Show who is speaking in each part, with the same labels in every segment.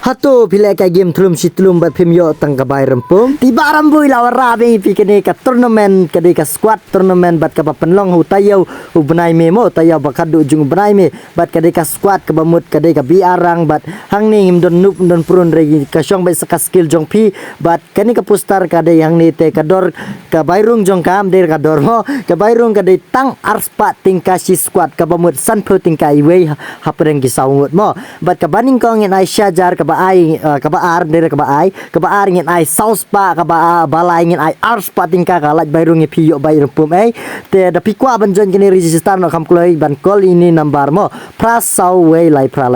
Speaker 1: Hato pila ka game tulum si tulum bat pimyo tang kabay rempum. Tiba rambui lawan rabi pikene ka tournament kade ka squad tournament bat ka penlong hu tayaw hu benai memo tayaw bakadu jung benai me bat kade ka squad ka bamut kade ka bi arang bat hang ni him don nup don prun regi ka syong bai saka skill jong pi bat kani ka pustar kade hang ni te ka dor ka bairung jong kam der ka dor mo ka bairung kade tang arspa tingka si squad ka bamut san pho tingka iwe hapreng ki saungut mo bat ka baning kong en ai syajar ka ai kabaar dari kabaar ngin ai sauspa balai ngin ai arspa tingka kalat bairung ngi piyo bairung pum te da pikwa banjon kini register no kam kloi ban call ini number mo pra sau wei lai pra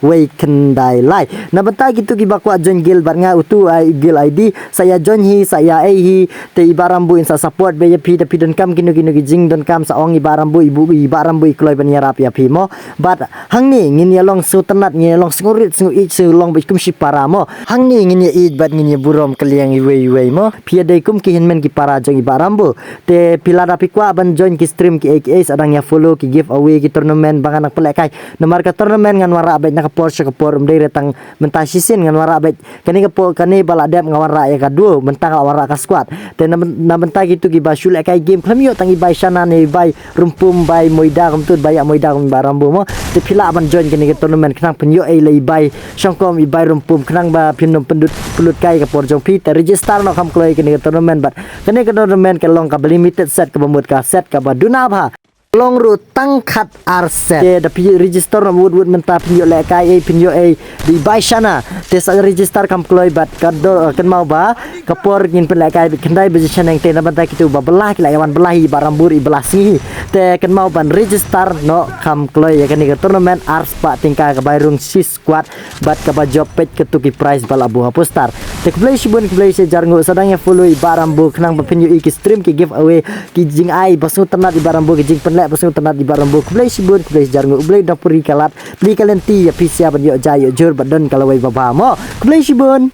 Speaker 1: wei kendai lai na benta gitu ki bakwa jon gil bar nga utu ai gil id saya jon hi saya hi te ibarambu insa support be pi da pidon kam kinu jing don kam sa ong ibarambu ibarambu kloi ban yarap ya pi mo bat hang ni ngin yalong su tenat ngin yalong ngurit ngu ich su long kum si para mo hang ni ngin id bat ngin burom kaliang iwe mo pia dai kum ki hinmen ki para jong ibarambu te pila da pikwa ban join ki stream ki AKS adang ya follow ki give away ki tournament bang anak pelek kai nomor ka tournament ngan wara abet nak Porsche ka por mdai retang mentasisin ngan wara abet kani ka po kani baladep ngan wara ya kadu mentang wara ka squad te na mentang gitu ki basul kai game klamio tangi bai sana ne bai rumpum bai moida kum tut bai moida kum barambu mo te pila ban join kani ka tournament kenang penyo ai lai bai syongkom i bai rumpum kenang ba pinum pendut pulut kai ka por jong pi te register no kam kloi kani ka tournament bat kani ka tournament ka long ka limited set ka bamut ka set ka ba dunabha long ru tangkat arset te da pi register no wood menta pinyo le kai pinyo di bai sana te sa register kam kloi bat ka do kan mau ba ka por ngin pen le kai kendai position yang te na banta kitu ba belah ki lawan belahi barambur i belah singi te kan mau ban register no kam kloi ya kani ka tournament arspa tingka ka bairung si squad bat ka ba job page ketuki prize bala bunga postar te play sibun play se jarngo sadang ya follow i barambu kenang ba pinyo i ki stream ki give away ki jing ai basu tenat i barambu ki jing pen pasal tanah di barang buk play sibun play jarngu play dapuri kalat beli kalenti ya pisia ban yo jayo jur badan kalau wai baba mo play sibun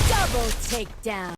Speaker 1: double take down.